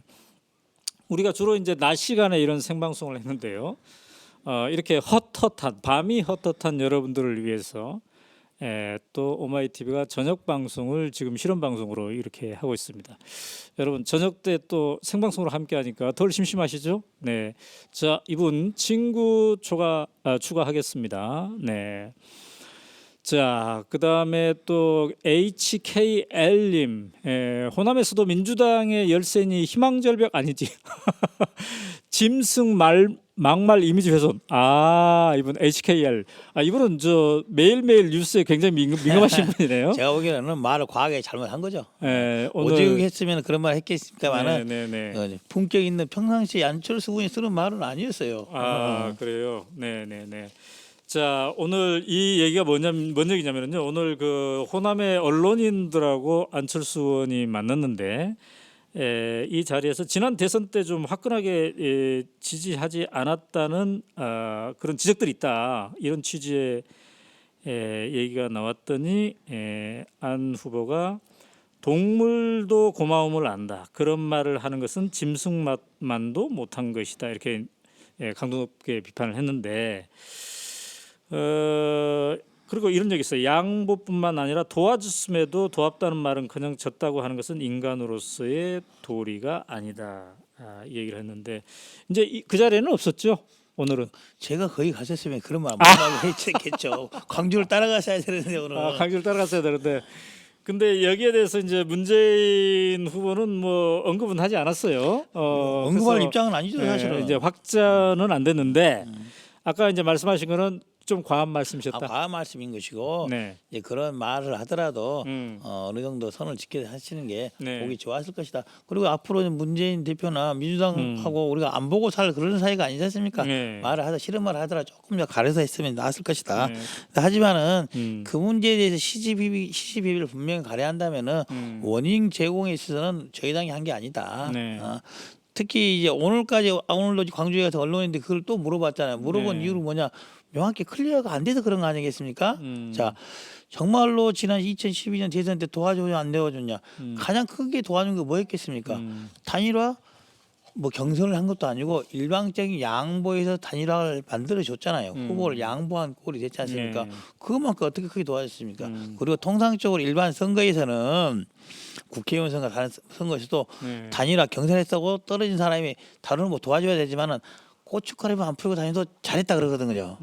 우리가 주로 이제 낮 시간에 이런 생방송을 했는데요. 이렇게 헛헛한 밤이 헛헛한 여러분들을 위해서 또 오마이TV가 저녁 방송을 지금 실험 방송으로 이렇게 하고 있습니다. 여러분 저녁 때 또 생방송으로 함께하니까 덜 심심하시죠? 네, 자 이분 친구 추가하겠습니다. 네. 자, 그 다음에 또 HKL님, 호남에서도 민주당의 열세니 희망절벽 아니지? 짐승 막말 이미지 훼손. 이분 HKL. 이분은 저 매일매일 뉴스에 굉장히 민감하신 분이네요. 제가 보기에는 말을 과하게 잘못한 거죠. 오늘 오직 했으면 그런 말 했겠습니다만은 네네네. 품격 있는 평상시 안철수 의원이 쓰는 말은 아니었어요. 그래요. 네네네. 자, 오늘 이 얘기가 뭔 얘기냐면요. 오늘 그 호남의 언론인들하고 안철수 의원이 만났는데 이 자리에서 지난 대선 때 좀 화끈하게 지지하지 않았다는 그런 지적들이 있다. 이런 취지의 얘기가 나왔더니 안 후보가 동물도 고마움을 안다. 그런 말을 하는 것은 짐승만도 못한 것이다. 이렇게 강도 높게 비판을 했는데 그리고 이런 적이 있어요. 양보뿐만 아니라 도와줬음에도 도왔다는 말은 그냥 졌다고 하는 것은 인간으로서의 도리가 아니다. 이 얘기를 했는데 이제 그 자리에는 없었죠. 오늘은 제가 거기 갔었으면 그런 말 못 하고 했겠죠. 광주를 따라가셔야 되는데 오늘. 강주를 따라갔어야 되는데 근데 여기에 대해서 이제 문재인 후보는 뭐 언급은 하지 않았어요. 언급할 그래서, 입장은 아니죠 사실은. 이제 확전은 안 됐는데 아까 이제 말씀하신 거는 좀 과한 말씀이셨다. 과한 말씀인 것이고 네. 이제 그런 말을 하더라도 음. 어느 정도 선을 지켜 하시는 게 네. 보기 좋았을 것이다. 그리고 앞으로는 문재인 대표나 민주당하고 우리가 안 보고 살 그런 사이가 아니지 않습니까? 네. 말을 하다 싫은 말을 하더라 조금 더 가려서 했으면 나았을 것이다. 네. 하지만은 음. 그 문제에 대해서 시시비비를 분명히 가려한다면은 원인 제공에 있어서는 저희 당이 한 게 아니다. 네. 특히 이제 오늘도 광주에 가서 언론인데 그걸 또 물어봤잖아요. 물어본 네. 이유는 뭐냐? 명확히 클리어가 안 돼서 그런 거 아니겠습니까? 음. 자, 정말로 지난 2012년 대선 때 도와주냐 안 도와줬냐? 가장 크게 도와준 게 뭐였겠습니까? 단일화 뭐 경선을 한 것도 아니고 일방적인 양보에서 단일화를 만들어 줬잖아요. 후보를 양보한 꼴이 됐지 않습니까? 네. 그것만큼 어떻게 크게 도와줬습니까? 그리고 통상적으로 일반 선거에서는 국회의원 선거 다른 선거에서도 네. 단일화 경선했다고 떨어진 사람이 다른 뭐 도와줘야 되지만은 고춧가루만 안 풀고 다녀도 잘했다 그러거든요.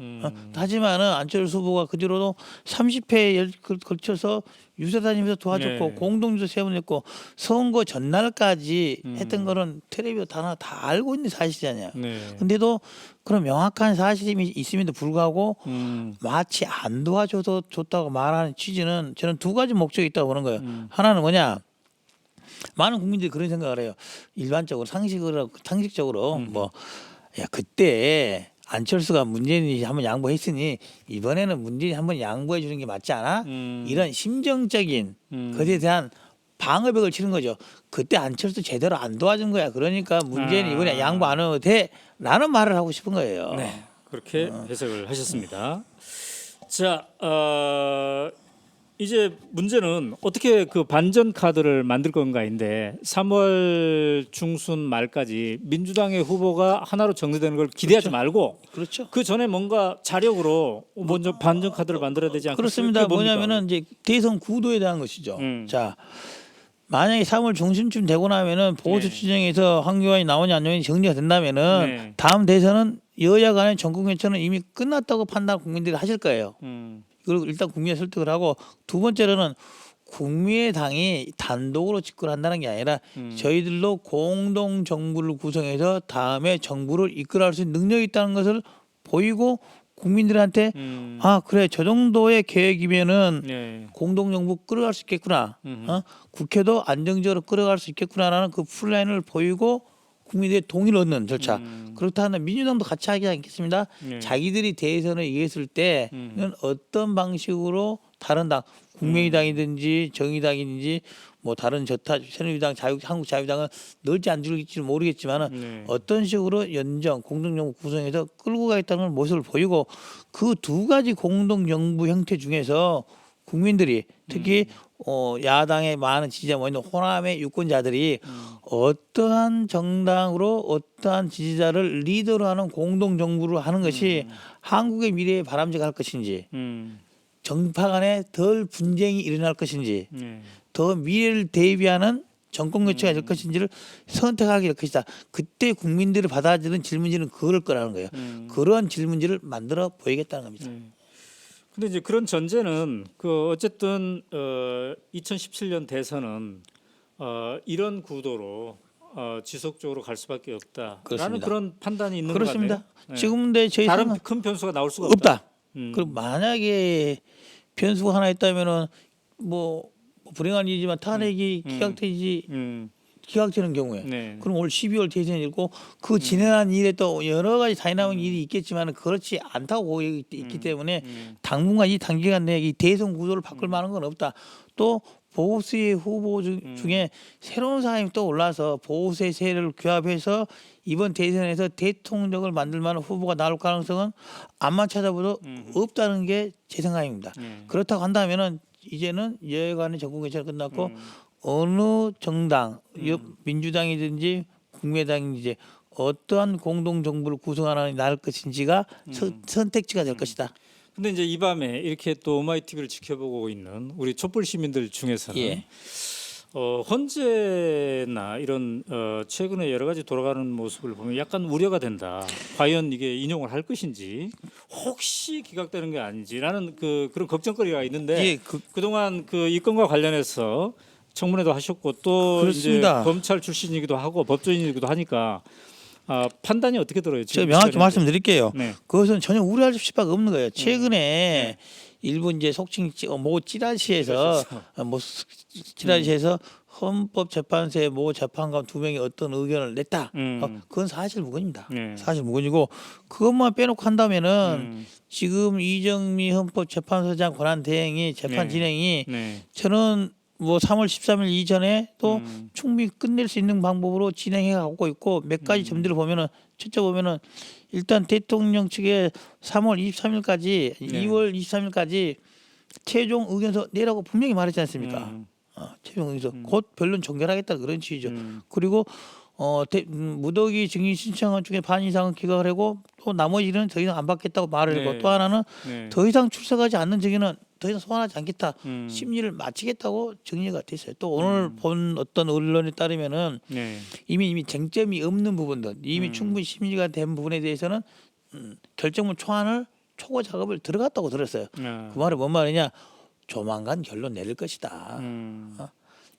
하지만은 안철수 후보가 그 뒤로도 30회에 걸쳐서 유세 다니면서 도와줬고 네. 공동주도 세분했고 선거 전날까지 했던 거는 텔레비전 다 알고 있는 사실이잖아요. 네. 근데도 그런 명확한 사실이 있음에도 불구하고 음. 마치 안 도와줘도 좋다고 말하는 취지는 저는 두 가지 목적이 있다고 보는 거예요. 하나는 뭐냐? 많은 국민들이 그런 생각을 해요. 일반적으로 상식적으로 뭐 야 그때 안철수가 문재인이 한번 양보했으니 이번에는 문재인이 한번 양보해 주는 게 맞지 않아? 이런 심정적인 것에 대한 방어벽을 치는 거죠. 그때 안철수 제대로 안 도와준 거야. 그러니까 문재인이 이번에 양보 안 해도 돼라는 말을 하고 싶은 거예요. 네. 그렇게 해석을 하셨습니다. 자, 이제 문제는 어떻게 그 반전 카드를 만들 건가인데 3월 중순 말까지 민주당의 후보가 하나로 정리되는 걸 기대하지 말고 그렇죠. 그 전에 뭔가 자력으로 먼저 반전 카드를 만들어야 되지 않겠습니까? 그렇습니다. 뭐냐면은 이제 대선 구도에 대한 것이죠. 자, 만약에 3월 중순쯤 되고 나면은 보수 네. 추정에서 황교안이 나오냐 안 나오냐 정리가 된다면은 네. 다음 대선은 여야 간의 전국 개최는 이미 끝났다고 판단 국민들이 하실 거예요. 그리고 일단 국민의 설득을 하고 두 번째로는 국민의당이 단독으로 집권한다는 게 아니라 저희들도 공동 정부를 구성해서 다음에 정부를 이끌어갈 수 있는 능력이 있다는 것을 보이고 국민들한테 아 그래 저 정도의 계획이면은 네. 공동 정부 끌어갈 수 있겠구나. 국회도 안정적으로 끌어갈 수 있겠구나라는 그 플랜을 보이고 국민들의 동의를 얻는 절차. 그렇다면 민주당도 같이 하지 않겠습니다. 네. 자기들이 대선을 이겼을 때는 어떤 방식으로 다른 당, 국민의당이든지 정의당이든지 뭐 다른 새누리당, 한국자유당은 넣을지 안 줄지는 모르겠지만은 네. 어떤 식으로 연정 공동정부 구성해서 끌고 가겠다는 모습을 보이고 그 두 가지 공동정부 형태 중에서 국민들이 특히 야당의 많은 지지자 모이는 호남의 유권자들이 어떠한 정당으로 어떠한 지지자를 리더로 하는 공동정부를 하는 것이 한국의 미래에 바람직할 것인지 정파 간에 덜 분쟁이 일어날 것인지 네. 더 미래를 대비하는 정권 교체가 될 것인지를 선택하게 될 것이다. 그때 국민들이 받아들이는 질문지는 그럴 거라는 거예요. 그런 질문지를 만들어 보이겠다는 겁니다. 근데 이제 그런 전제는 그 어쨌든 2017년 대선은 이런 구도로 지속적으로 갈 수밖에 없다라는 그렇습니다. 그런 판단이 있는 것 그렇습니다. 같네요. 네. 지금 근데 저희 다른 생각 큰 변수가 나올 수가 없다. 음. 그럼 만약에 변수가 하나 있다면은 뭐 불행한 일이지만 탄핵이 기각되는 경우에 네. 그럼 올 12월 대선이 있고 그 지난한 일에 또 여러 가지 다이나믹 일이 있겠지만 그렇지 않다고 보고 있기 때문에 당분간 이 단기간 내에 이 대선 구도를 바꿀 만한 건 없다. 또 보수의 후보 중에 새로운 사람이 또 올라서 보수의 세를 규합해서 이번 대선에서 대통령을 만들 만한 후보가 나올 가능성은 암만 찾아봐도 없다는 게 제 생각입니다. 그렇다고 한다면은 이제는 여야간의 정권 개최가 끝났고 어느 정당, 민주당이든지 국민의당이든지 어떠한 공동 정부를 구성하는 나을 것인지가 선택지가 될 것이다. 근데 이제 이 밤에 이렇게 또 오마이 TV를 지켜보고 있는 우리 촛불 시민들 중에서는 예. 헌재나 이런 최근에 여러 가지 돌아가는 모습을 보면 약간 우려가 된다. 과연 이게 인용을 할 것인지 혹시 기각되는 게 아닌지라는 그런 걱정거리가 있는데 예, 그동안 그 이 건과 관련해서 청문회도 하셨고 또 그렇습니다. 이제 검찰 출신이기도 하고 법조인이기도 하니까 판단이 어떻게 들어요? 제가 명확히 말씀드릴게요. 네. 그것은 전혀 우려할 수밖에 없는 거예요. 최근에 일부 이제 속칭 모 찌라시에서 찌라시에서 헌법재판소의 모 재판관 2명이 어떤 의견을 냈다. 그건 사실 무근입니다. 네. 사실 무근이고 그것만 빼놓고 한다면은 지금 이정미 헌법재판소장 권한 대행이 재판 네. 진행이 네. 저는 뭐 3월 13일 이전에 또 충분히 끝낼 수 있는 방법으로 진행해 가고 있고 몇 가지 점들을 보면은 첫째 보면은 일단 대통령 측에 3월 23일까지 2월 23일까지 최종 의견서 내라고 분명히 말했지 않습니까? 최종 의견서 곧 변론 종결하겠다 그런 취지죠. 그리고 무더기 증인 신청한 중에 반 이상은 기각을 하고 또 나머지는 더 이상 안 받겠다고 말을 했고 또 하나는 더 이상 출석하지 않는 증인은 더 이상 소환하지 않겠다. 심리를 마치겠다고 정리가 됐어요. 또 오늘 본 어떤 언론에 따르면은 이미 쟁점이 없는 부분들 이미 충분히 심리가 된 부분에 대해서는 결정문 초안을 초고 작업을 들어갔다고 들었어요. 그 말은 뭔 말이냐? 조만간 결론 내릴 것이다.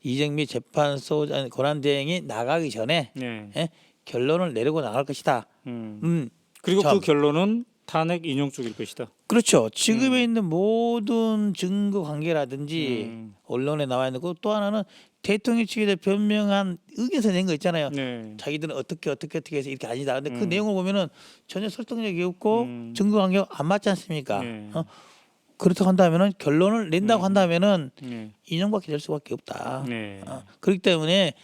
이정미 재판소 권한 대행이 나가기 전에 예? 결론을 내리고 나갈 것이다. 그리고 참. 그 결론은 탄핵 인용 쪽일 것이다. 그렇죠. 지금에 있는 모든 증거 관계라든지 언론에 나와 있는 거 또 하나는 대통령 측에 변명한 의견서 낸 거 있잖아요. 자기들은 어떻게 해서 이렇게 아니다. 근데 그 내용을 보면은 전혀 설득력이 없고 증거 관계가 안 맞지 않습니까? 그렇다고 한다면은 결론을 낸다고 한다면은 인용받게 될 수밖에 없다. 그렇기 때문에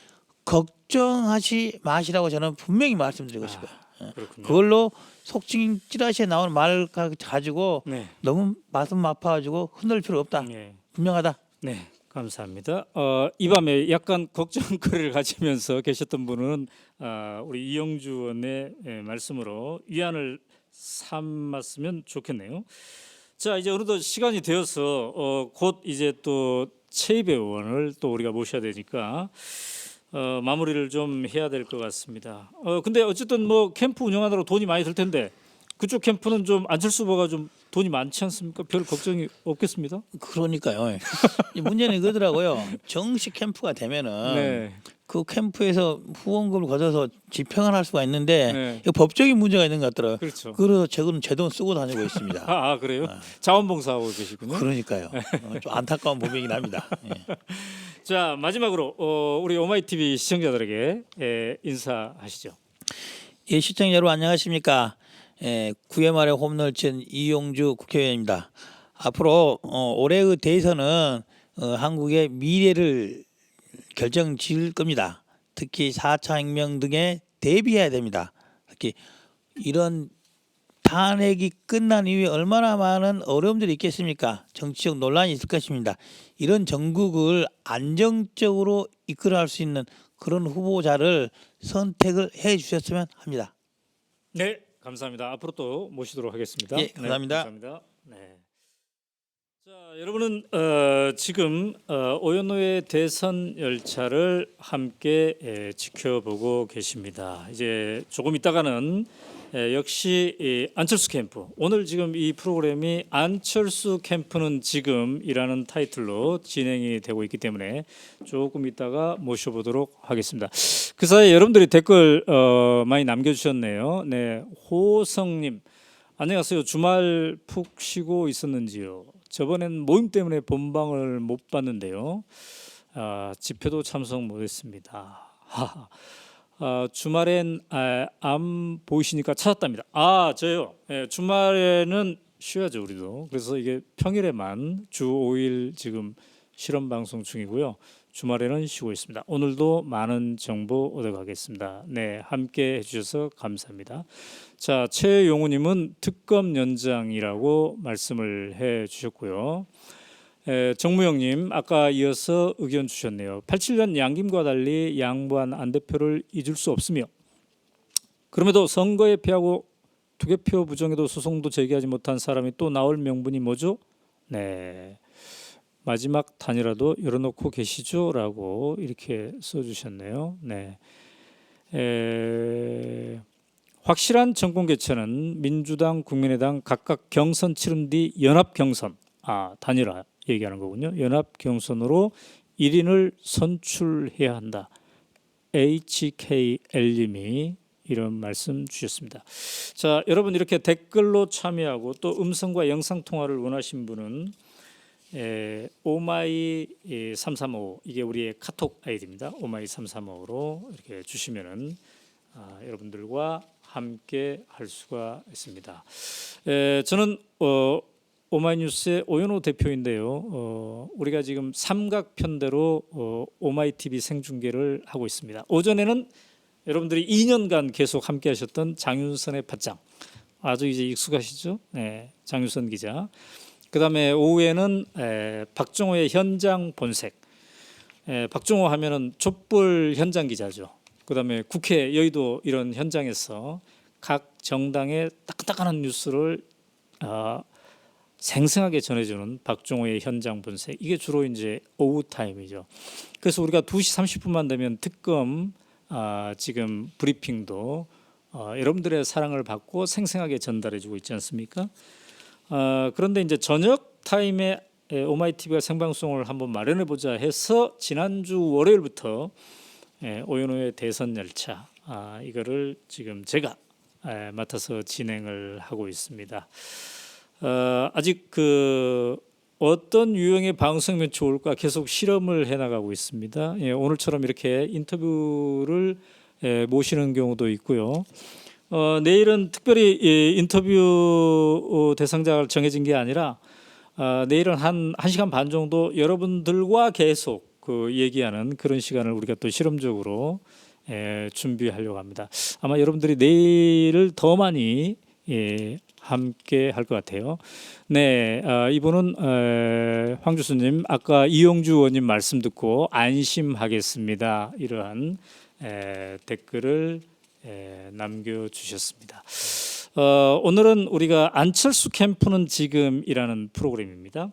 걱정하지 마시라고 저는 분명히 말씀드리고 싶어요. 그렇군요. 그걸로 속칭 찌라시에 나오는 말 가지고 너무 마음 아파가지고 흔들 필요 없다. 분명하다. 네, 감사합니다. 이 밤에 약간 걱정거리를 가지면서 계셨던 분은 우리 이영주 의원의 말씀으로 위안을 삼았으면 좋겠네요. 자, 이제 어느덧 시간이 되어서 곧 이제 또 최입의 의원을 또 우리가 모셔야 되니까 마무리를 좀 해야 될 것 같습니다. 근데 어쨌든 뭐 캠프 운영하느라 돈이 많이 들 텐데 그쪽 캠프는 좀 안철수 후보가 좀 돈이 많지 않습니까? 별 걱정이 없겠습니다. 그러니까요. 이 문제는 이거더라고요. 정식 캠프가 되면은 그 캠프에서 후원금을 걷어서 집행을 할 수가 있는데 이거 법적인 문제가 있는 것 같더라고요. 그렇죠. 그래서 저는 제 돈 쓰고 다니고 있습니다. 그래요? 자원봉사하고 계시군요. 그러니까요. 좀 안타까운 부분이긴 합니다. 자, 마지막으로 우리 오마이 TV 시청자들에게 인사하시죠. 예, 시청자 여러분 안녕하십니까? 9회 말에 홈런을 친 이용주 국회의원입니다. 앞으로 올해의 대선은 한국의 미래를 결정지을 겁니다. 특히 4차 혁명 등에 대비해야 됩니다. 특히 이런 탄핵이 끝난 이후에 얼마나 많은 어려움들이 있겠습니까? 정치적 논란이 있을 것입니다. 이런 전국을 안정적으로 이끌어갈 수 있는 그런 후보자를 선택을 해 주셨으면 합니다. 네, 감사합니다. 앞으로 또 모시도록 하겠습니다. 예, 감사합니다. 네, 감사합니다. 네. 자, 여러분은 지금 오연호의 대선 열차를 함께 지켜보고 계십니다. 이제 조금 있다가는 역시 안철수 캠프, 오늘 지금 이 프로그램이 안철수 캠프는 지금이라는 타이틀로 진행이 되고 있기 때문에 조금 있다가 모셔보도록 하겠습니다. 그 사이에 여러분들이 댓글 많이 남겨주셨네요. 네, 호성님 안녕하세요. 주말 푹 쉬고 있었는지요? 저번엔 모임 때문에 본방을 못 봤는데요. 집회도 참석 못했습니다. 주말엔 안 보이시니까 찾았답니다. 저요. 주말에는 쉬어야죠 우리도. 그래서 이게 평일에만 주 5일 지금 실험 방송 중이고요. 주말에는 쉬고 있습니다. 오늘도 많은 정보 얻어가겠습니다. 네, 함께 해주셔서 감사합니다. 자, 최용우님은 특검 연장이라고 말씀을 해주셨고요. 정무영님 아까 이어서 의견 주셨네요. 87년 양김과 달리 양보한 안 대표를 잊을 수 없으며 그럼에도 선거에 패하고 투개표 부정에도 소송도 제기하지 못한 사람이 또 나올 명분이 뭐죠? 네, 마지막 단이라도 열어놓고 계시죠라고 이렇게 써주셨네요. 네, 확실한 정권 개최는 민주당, 국민의당 각각 경선 치른 뒤 연합 경선, 단일화 얘기하는 거군요. 연합 경선으로 1인을 선출해야 한다. HKL님이 이런 말씀 주셨습니다. 자, 여러분 이렇게 댓글로 참여하고 또 음성과 영상 통화를 원하신 분은 오마이 335 이게 우리의 카톡 아이디입니다. 오마이 335로 이렇게 주시면은 여러분들과 함께 할 수가 있습니다. 저는 오마이뉴스의 오연호 대표인데요. 우리가 지금 삼각편대로 오마이TV 생중계를 하고 있습니다. 오전에는 여러분들이 2년간 계속 함께 하셨던 장윤선의 팟짱, 아주 이제 익숙하시죠? 네, 장윤선 기자. 그다음에 오후에는 박종호의 현장 본색. 박종호 하면은 촛불 현장 기자죠. 그다음에 국회 여의도 이런 현장에서 각 정당의 따끈따끈한 뉴스를 생생하게 전해주는 박종호의 현장 본색. 이게 주로 이제 오후 타임이죠. 그래서 우리가 2시 30분만 되면 특검 지금 브리핑도 여러분들의 사랑을 받고 생생하게 전달해주고 있지 않습니까? 그런데 이제 저녁 타임에 오마이TV가 생방송을 한번 마련해보자 해서 지난주 월요일부터 오연호의 대선 열차 이거를 지금 제가 맡아서 진행을 하고 있습니다. 아직 어떤 유형의 방송이면 좋을까 계속 실험을 해나가고 있습니다. 오늘처럼 이렇게 인터뷰를 모시는 경우도 있고요. 내일은 특별히 인터뷰 대상자가 정해진 게 아니라 내일은 한 1시간 반 정도 여러분들과 계속 얘기하는 그런 시간을 우리가 또 실험적으로 준비하려고 합니다. 아마 여러분들이 내일을 더 많이 함께 할 것 같아요. 네, 이분은 황 교수님 아까 이용주 의원님 말씀 듣고 안심하겠습니다. 이러한 댓글을 남겨주셨습니다. 오늘은 우리가 안철수 캠프는 지금이라는 프로그램입니다.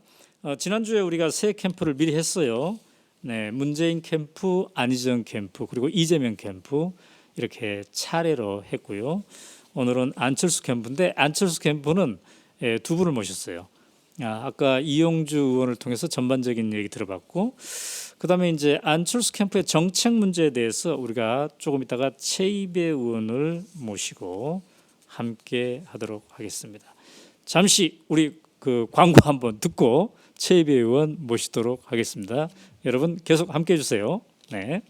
지난주에 우리가 새 캠프를 미리 했어요. 네, 문재인 캠프, 안희정 캠프, 그리고 이재명 캠프 이렇게 차례로 했고요. 오늘은 안철수 캠프인데 안철수 캠프는 두 분을 모셨어요. 아까 이용주 의원을 통해서 전반적인 얘기 들어봤고, 그다음에 이제 안철수 캠프의 정책 문제에 대해서 우리가 조금 있다가 최이배 의원을 모시고 함께 하도록 하겠습니다. 잠시 우리 광고 한번 듣고 최이배 의원 모시도록 하겠습니다. 여러분 계속 함께 해주세요. 네.